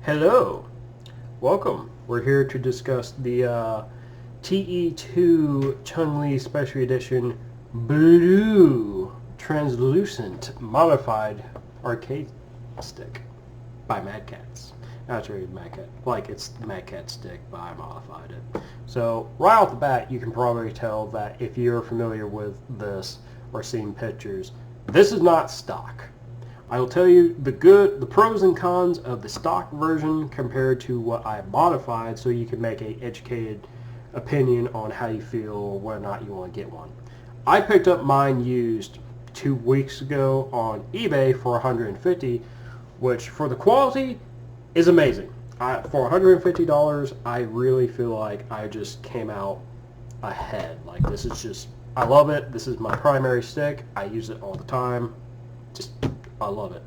Hello, welcome. We're here to discuss the TE2 Chun-Li Special Edition Blue Translucent Modified Arcade Stick by Madcatz. Not really Madcatz, like it's the Madcatz stick, but I modified it. So right off the bat, you can probably tell that if you're familiar with this or seen pictures, this is not stock. I will tell you the pros and cons of the stock version compared to what I modified so you can make an educated opinion on how you feel, whether or not you want to get one. I picked up mine used 2 weeks ago on eBay for $150, which for the quality is amazing. For $150, I really feel like I just came out ahead. Like this is just, I love it. This is my primary stick. I use it all the time. I love it.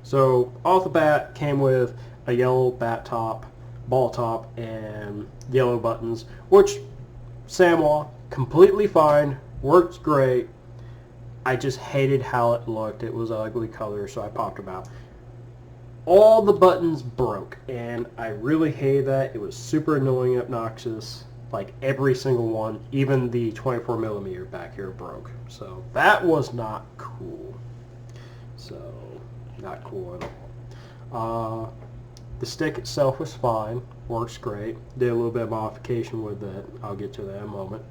So off the bat came with a yellow bat top, ball top, and yellow buttons, which Samoa completely fine, works great. I just hated how it looked. It was an ugly color, so I popped them out. All the buttons broke, and I really hated that. It was super annoying, obnoxious. Like every single one, even the 24mm back here broke. So that was not cool. So, not cool at all. The stick itself was fine, works great. Did a little bit of modification with it. I'll get to that in a moment.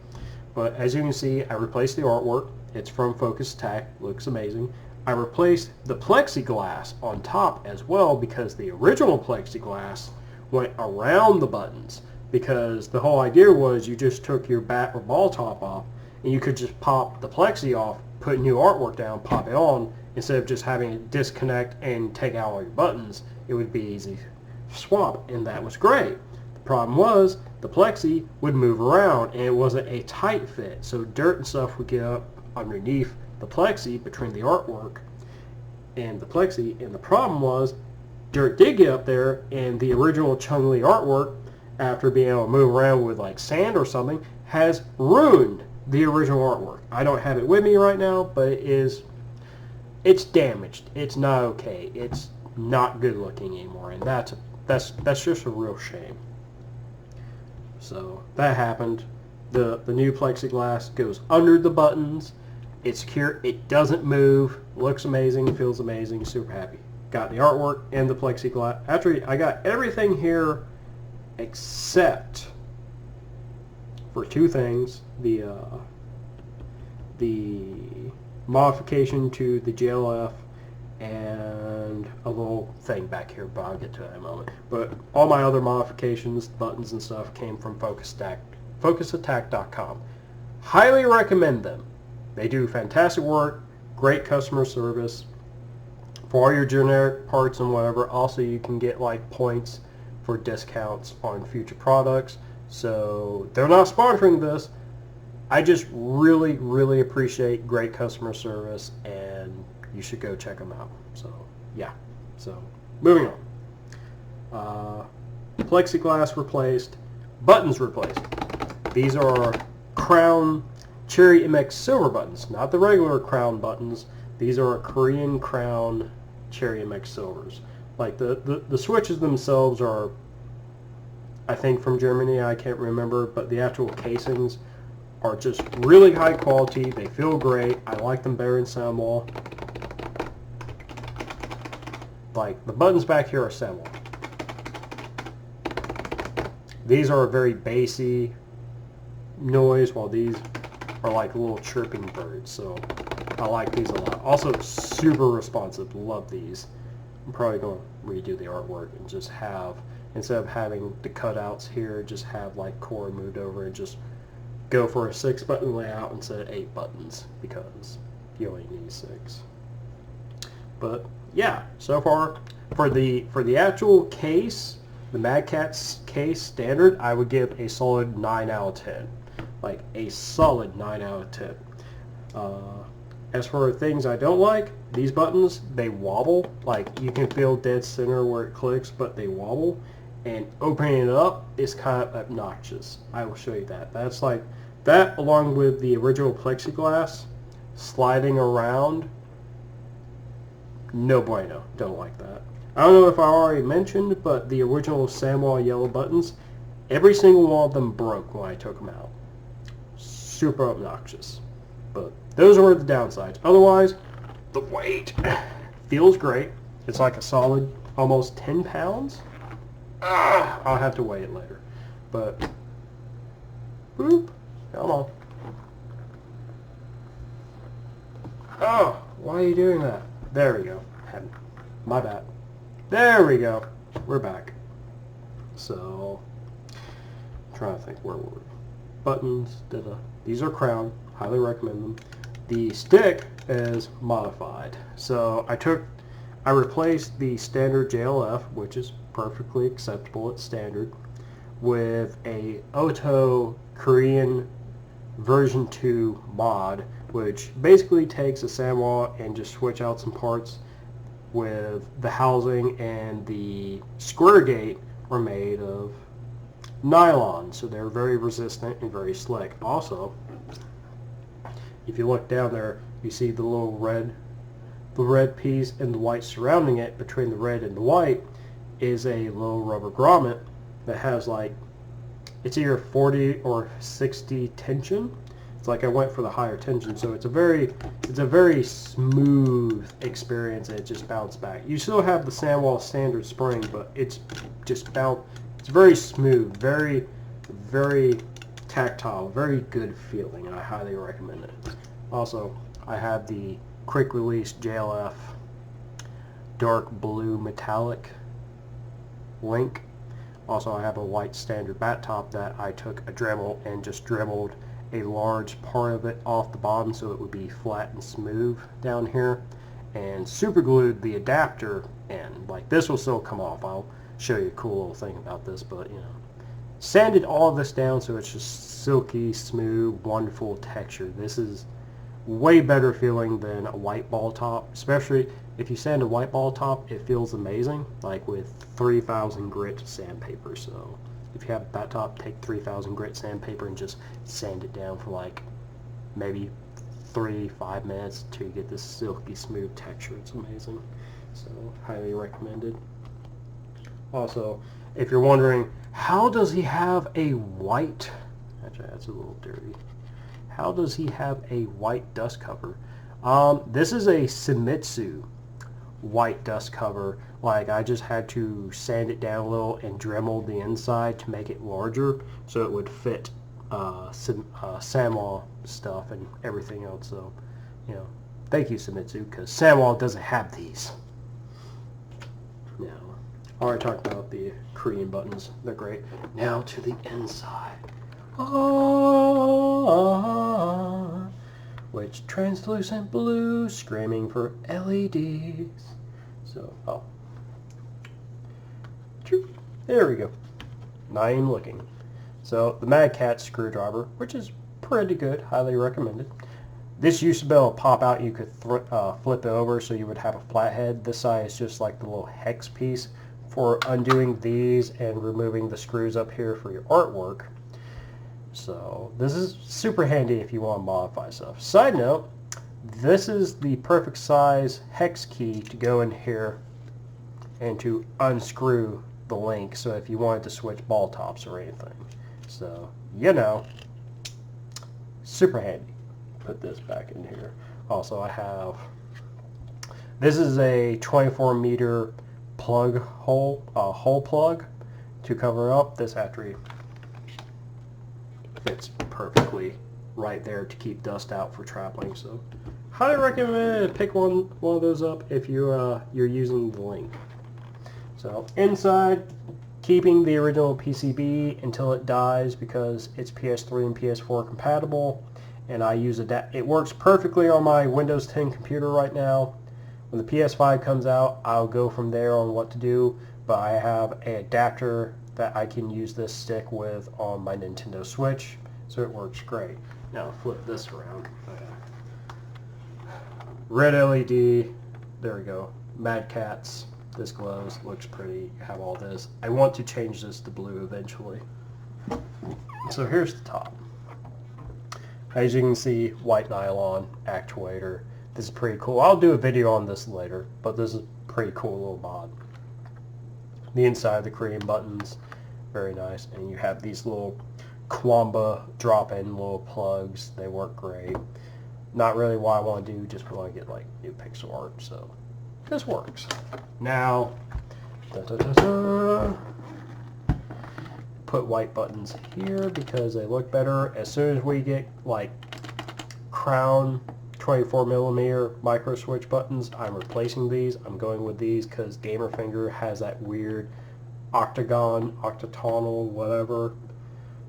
But as you can see, I replaced the artwork. It's from Fightstick, looks amazing. I replaced the plexiglass on top as well because the original plexiglass went around the buttons. Because the whole idea was you just took your bat or ball top off and you could just pop the plexi off, put new artwork down, pop it on. Instead of just having it disconnect and take out all your buttons, it would be easy swap, and that was great. The problem was the plexi would move around, and it wasn't a tight fit, so dirt and stuff would get up underneath the plexi between the artwork and the plexi, and the problem was dirt did get up there, and the original Chun-Li artwork, after being able to move around with like sand or something, has ruined the original artwork. I don't have it with me right now, but it's damaged. It's not okay. It's not good looking anymore, and that's just a real shame. So that happened. The new plexiglass goes under the buttons. It's secure. It doesn't move. Looks amazing. Feels amazing. Super happy. Got the artwork and the plexiglass. Actually, I got everything here except for two things: the modification to the JLF and a little thing back here, but I'll get to that in a moment. But all my other modifications, buttons and stuff, came from Focusattack.com. Highly recommend them. They do fantastic work, great customer service for all your generic parts and whatever. Also, you can get like points for discounts on future products. So they're not sponsoring this. I just really, really appreciate great customer service, and you should go check them out. So, yeah. So, moving on. Plexiglass replaced. Buttons replaced. These are Crown Cherry MX Silver buttons, not the regular Crown buttons. These are Korean Crown Cherry MX Silvers. Like, the switches themselves are, I think, from Germany. I can't remember, but the actual casings are just really high quality. They feel great. I like them better than Samoa. Like the buttons back here are Samoa. These are a very bassy noise, while these are like little chirping birds. So I like these a lot. Also super responsive. Love these. I'm probably going to redo the artwork and just have, instead of having the cutouts here, just have like core moved over and just go for a 6-button layout instead of 8 buttons, because you only need 6. But yeah, so far for the actual case, the Madcatz case standard, I would give a solid 9 out of 10. Like a solid 9 out of 10. As for things I don't like, these buttons, they wobble. Like you can feel dead center where it clicks, but they wobble. And opening it up is kind of obnoxious. I will show you that. That's like, that along with the original plexiglass sliding around, no bueno. Don't like that. I don't know if I already mentioned, but the original Samuel yellow buttons, every single one of them broke when I took them out. Super obnoxious. But those were the downsides. Otherwise, the weight feels great. It's like a solid almost 10 pounds. I'll have to weigh it later. But, boop, come on. Oh, why are you doing that? There we go. My bad. There we go. We're back. So, I'm trying to think where were we. Buttons, these are crown. Highly recommend them. The stick is modified. So I replaced the standard JLF, which is perfectly acceptable at standard, with a Oto Korean version 2 mod, which basically takes a Samuel and just switch out some parts with the housing, and the square gate are made of nylon, so they're very resistant and very slick. Also, if you look down there, you see the red piece and the white surrounding it. Between the red and the white is a little rubber grommet that has it's either 40 or 60 tension. It's like I went for the higher tension, so it's a very smooth experience, and it just bounced back. You still have the Samuel standard spring, but it's very smooth, very, very tactile, very good feeling, and I highly recommend it. Also, I have the quick release JLF dark blue metallic link. Also, I have a white standard bat top that I took a Dremel and just dremeled a large part of it off the bottom so it would be flat and smooth down here, and super glued the adapter in. This will still come off. I'll show you a cool little thing about this, but sanded all of this down so it's just silky, smooth, wonderful texture. This is way better feeling than a white ball top. Especially if you sand a white ball top, it feels amazing, with 3,000 grit sandpaper. So if you have a bat top, take 3,000 grit sandpaper and just sand it down for maybe 3-5 minutes to get this silky smooth texture. It's amazing. So highly recommended. Also, if you're wondering, how does he have a white, actually that's a little dirty, how does he have a white dust cover? This is a Shimizu white dust cover. I just had to sand it down a little and Dremel the inside to make it larger so it would fit Samuel stuff and everything else. So, thank you, Shimizu, because Samuel doesn't have these. Now, I already talked about the Korean buttons. They're great. Now to the inside. Which translucent blue screaming for LEDs. So, there we go. Not even looking. So, the Madcatz screwdriver, which is pretty good, highly recommended. This used to be able to pop out. You could flip it over so you would have a flathead. This side is just like the little hex piece for undoing these and removing the screws up here for your artwork. So this is super handy if you want to modify stuff. Side note, this is the perfect size hex key to go in here and to unscrew the link, so if you wanted to switch ball tops or anything. So, super handy. Put this back in here. Also, I have, this is a 24 meter plug hole plug to cover up. This actually fits perfectly right there to keep dust out for traveling. So, highly recommend pick one of those up if you're using the link. So inside, keeping the original PCB until it dies because it's PS3 and PS4 compatible, and I use it works perfectly on my Windows 10 computer right now. When the PS5 comes out, I'll go from there on what to do, but I have an adapter that I can use this stick with on my Nintendo Switch, so it works great. Now flip this around. Red LED, there we go. Madcatz. This glows, looks pretty, have all this. I want to change this to blue eventually. So here's the top. As you can see, white nylon actuator. This is pretty cool. I'll do a video on this later, but this is a pretty cool little mod. the inside of the Korean buttons, very nice. And you have these little Kwamba drop-in little plugs. They work great. Not really what I want to do, just want to get like new pixel art. So this works. Now, put white buttons here because they look better. As soon as we get like crown 24mm micro switch buttons, I'm replacing these. I'm going with these because Gamerfinger has that weird octagonal, whatever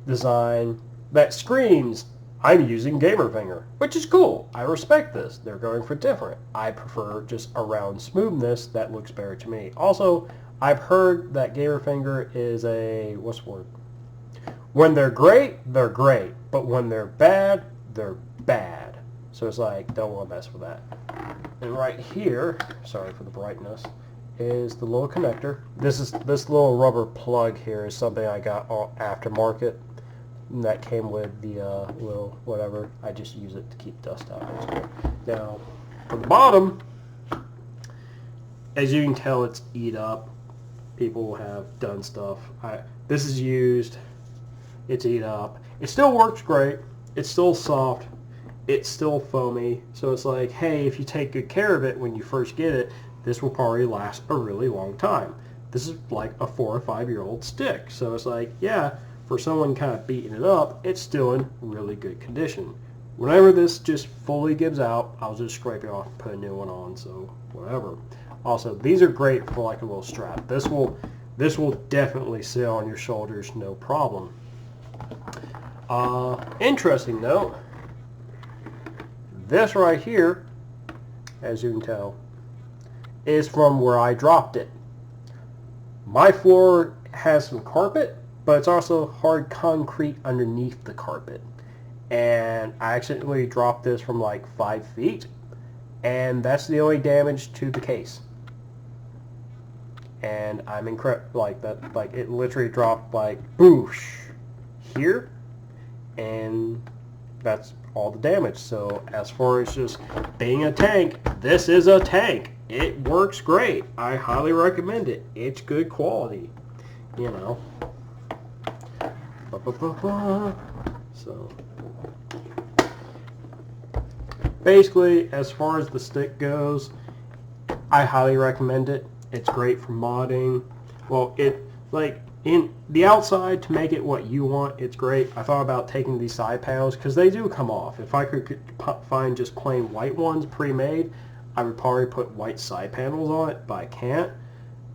design that screams, I'm using Gamerfinger, which is cool. I respect this. They're going for different. I prefer just a round smoothness that looks better to me. Also, I've heard that Gamerfinger is a, what's the word? When they're great, but when they're bad, they're bad. So it's like, don't want to mess with that. And right here, sorry for the brightness, is the little connector. This little rubber plug here is something I got aftermarket. That came with the little whatever. I just use it to keep dust out. Now, from the bottom, as you can tell, it's eat up. People have done stuff. This is used. It's eat up. It still works great. It's still soft. It's still foamy. So it's like, hey, if you take good care of it when you first get it, this will probably last a really long time. This is like a 4 or 5 year old stick. So it's like, yeah, for someone kind of beating it up, it's still in really good condition. Whenever this just fully gives out, I'll just scrape it off and put a new one on, so whatever. Also, these are great for like a little strap. This will definitely sit on your shoulders, no problem. Interesting note, this right here, as you can tell, is from where I dropped it. My floor has some carpet, but it's also hard concrete underneath the carpet. And I accidentally dropped this from like 5 feet, and that's the only damage to the case. And I'm incredible, like that, like it literally dropped like boosh here, and that's all the damage. So as far as just being a tank, this is a tank. It works great. I highly recommend it. It's good quality, you know. So basically, as far as the stick goes, I highly recommend it. It's great for modding. Well, it like in the outside to make it what you want, it's great. I thought about taking these side panels because they do come off. If I could find just plain white ones pre-made, I would probably put white side panels on it, but I can't.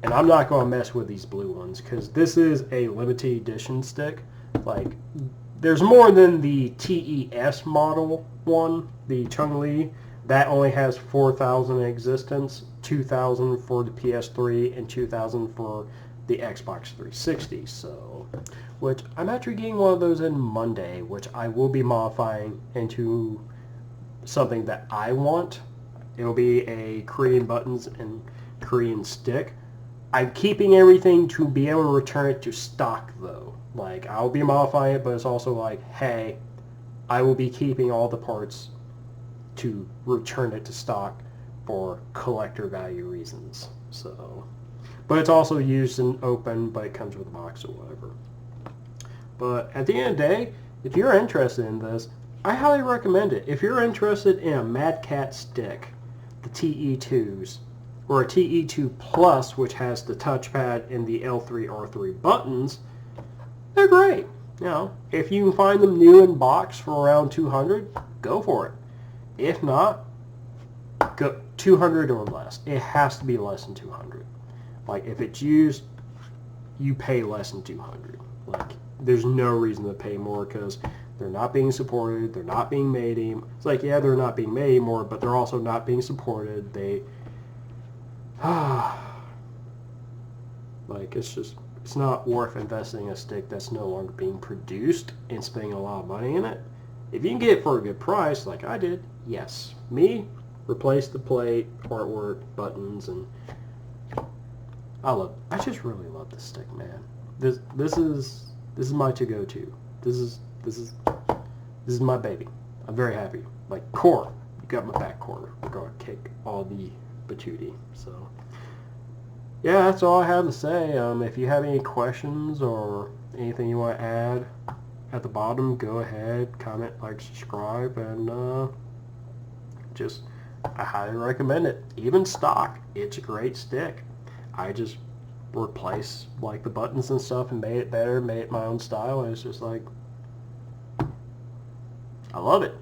And I'm not going to mess with these blue ones because this is a limited edition stick. Like, there's more than the TES model one, the Chun-Li. That only has 4,000 in existence, 2,000 for the PS3, and 2,000 for the Xbox 360. So, which I'm actually getting one of those in Monday, which I will be modifying into something that I want. It'll be a Korean buttons and Korean stick. I'm keeping everything to be able to return it to stock, though. Like, I'll be modifying it, but it's also like, hey, I will be keeping all the parts to return it to stock for collector value reasons. So, but it's also used in open, but it comes with a box or whatever. But at the end of the day, if you're interested in this, I highly recommend it. If you're interested in a Madcatz stick, the TE2s, or a TE2 Plus, which has the touchpad and the L3, R3 buttons, they're great. You know, if you can find them new in box for around 200, go for it. If not, go 200 or less. It has to be less than 200. Like, if it's used, you pay less than 200. Like, there's no reason to pay more because they're not being supported. They're not being made anymore. It's like, yeah, they're not being made anymore, but they're also not being supported. They, like, it's not worth investing in a stick that's no longer being produced and spending a lot of money in it. If you can get it for a good price, like I did, yes. Me, replace the plate, artwork, buttons, and I just really love this stick, man. This is my to-go-to. This is my baby. I'm very happy. Like, core, you got my back core. We're gonna kick all the patootie. So yeah, that's all I have to say. If you have any questions or anything you want to add at the bottom, go ahead, comment, like, subscribe, and just, I highly recommend it. Even stock, it's a great stick. I just replaced like the buttons and stuff and made it better, made it my own style, and it's just like, I love it.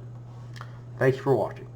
Thank you for watching.